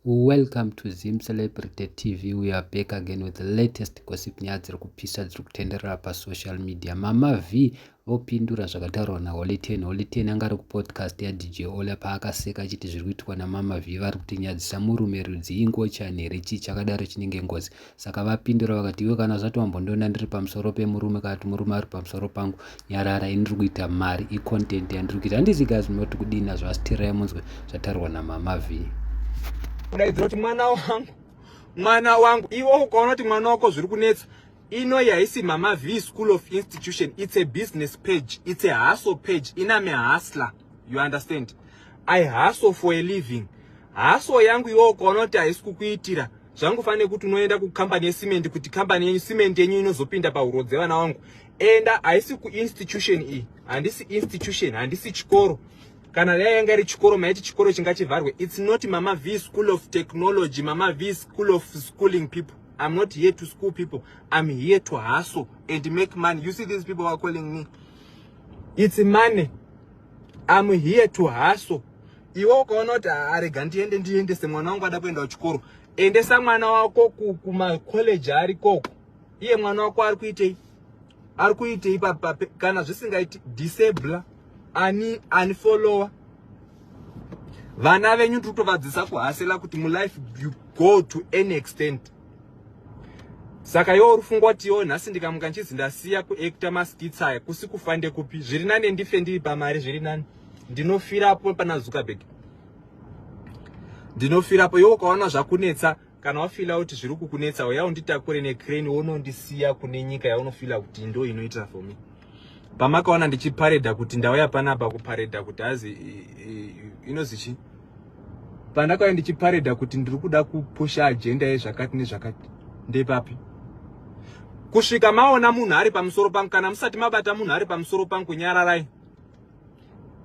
Welcome to Zim Celebrity TV. We are back again with the latest gossip nyaya dziri kupisa dziri kutenderera pasocial media. Mama V opindura zvakataurwa naHoly 10. Holy 10 anga ari kupodcast yaDJ Ola paakaseka achiti zviri kuitwa naMama V vari kutinyadzisa murume rudzi ingochani here chii chakadaro chinenge ngozi. Saka vapindura vakati iwe kana zvati wambondiona ndiri pamusoro pemurume kana kuti murume ari pamusoro pangu, nyarara ini ndiri kuita mari icontent yandiri kuita. Handisi guys munoti kudini nazvo asi tirai munzwe zvataurwa naMama V. Unaidzira kuti mwana wangu iwo ukaona kuti mwana wako zviri kunetsa, ino yaisi Mama V School of Institution. It's a business page, it's a hustle page. I'm a hustler, you understand? I hustle for a living. Hustle yangu iwo ukaona kuti haisi kukuitira zvangu fane kuti unoenda kukampani yesimende kuti kampani yesimende yenyu inozopinda pauro dzevana wangu, enda haisi kuinstitution iyi. Handisi institution, handisi chikoro. Kana yanga iri chikoro maiti chikoro chingachivharwe. It's not Mama V School of Technology, Mama V School of Schooling people. I'm not here to school people. I'm here to hustle and make money. You see these people are calling me. It's money. I'm here to hustle. Iwo ukaona kuti arega ndiendese mwana wangu ada kuenda kuchikoro, endesa mwana wako kuma college ari koko. Iye mwana wako ari kuitei kana zvisingaiti disable unfollower. Vana venyu totovadzisa kuhasela kuti mulife you go to any extent. Saka iwo urifungwa kuti iwo nhasi ndikamuka nchizi ndasiya kuacta maskits aya kusi kufande kupi. Zviri nani ndife ndiri pamari, zviri nani ndinofirapo pana Zuckerberg, ndinofirapo. Iwo ukaona zvakunetsa kana wafila kuti zviri kukunetsa uya unditakure necrane wonondisiya kune nyika yaunofila kuti ndo inoita for me. Pamakaona ndichiparedha kuti ndauya panapa kuparedha kuti azi inozichi, pandakauya ndichiparedha kuti ndiri kuda kupusha agenda yezvakati nezvakati, ndepapi? Kusvika maona munhu ari pamusoro pangu, kana musati mabata munhu ari pamusoro pangu, nyararai.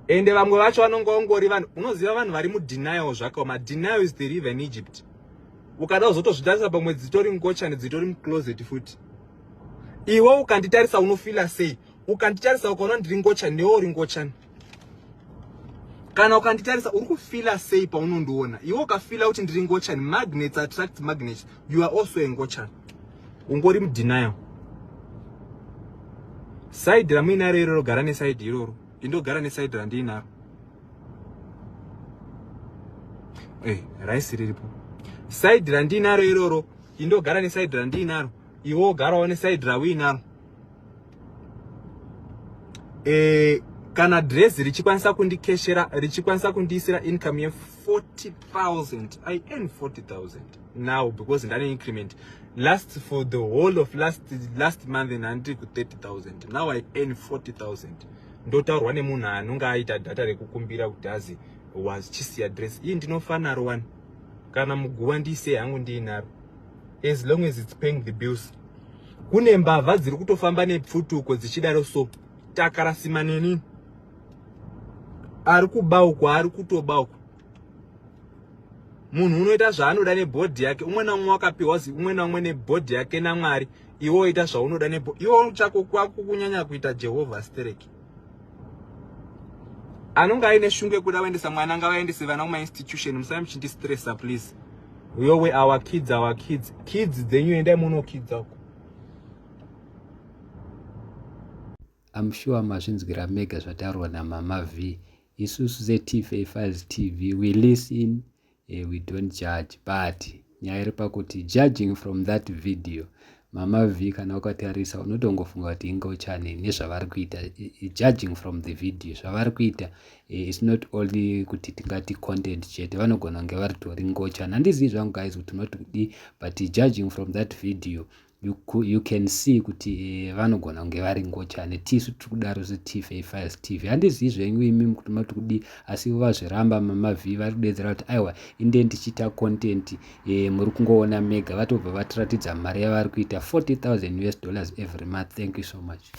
Ende vamwe vacho vanonga ungori vanhu, unoziva vanhu vari mudenial zvakaoma. Denial is the river in Egypt. Ukada kuzotozvitarisa pamwe dzitori ngochani dzitori mucloset futi. Iwe ukanditarisa unofila sei? Ukanditarisa ukaona ndiri ngochani newe uri ngochani? Kana ukanditarisa uri kufila sei paunondiona? Iwe ukafila kuti ndiri ngochani, magnets attract magnets, you are also a ngochani. Ungori mudenial. Side ramuinaro iroro gara neside iroro, indogara neside randinaro. Raisi riripo. Side randinaro iroro, indogara neside randinaro. Iwo garawo neside rawinaro. Kana dress richikwanisa kundikeshera, richikwanisa kundisira income ye 40,000. I earn 40,000 now because ndane increment. For the whole of last month ndandiri ku 30,000. Now I earn 40,000. Ndotaurwa nemunhu anonga aita data rekukumbira kuti azi was chisiya dress. Iyi ndinofanaro one. Kana muguwa ndise yangu ndinaro. As long as it's paying the bills. Kune mbavha dziri kutofamba nepfutuko dzichidaro so takarasima neni. Ari kubauka, ari kutobauka. Munhu unoita zvaanoda nebhodhi yake, umwe naumwe wakapiwa umwe naumwe nebhodhi yake naMwari. Iwo oita zvaunoda nebhodhi. Iwo chako kwako kunyanya kuita Jehovah stereki. Anonga aine shunge kuda kuendesa mwana ngavaendese vana kuma institution, musamuchindistressa please. We our kids. Kids dzenyu endai muno kids ako. I'm sure mazvinzwira mega zvataurwa naMama V. Isusu seTFA Files TV, we listen, we don't judge, but nyaya iri pakuti judging from that video, Mama V kana ukatarisa unotongofunga kuti ingochani nezvavari kuita. Judging from the video, zvavari kuita it's not only kuti tingati content chete, vanogona kunge vari tori ngochani. Handizivi zvangu guys kuti unoti kudi, but judging from that video you can see kuti vanogona kunge vari ngochani. Tisu tiri kudaro seTFA Files TV. Handizivi zvenyu imimi kuti mati kudi, asi vazviramba Mama V vari kudedzera kuti aiwa inde ndichiita content muri kungoona mega, vatobva vatiratidza mari yavari kuita $40,000 every month. Thank you so much.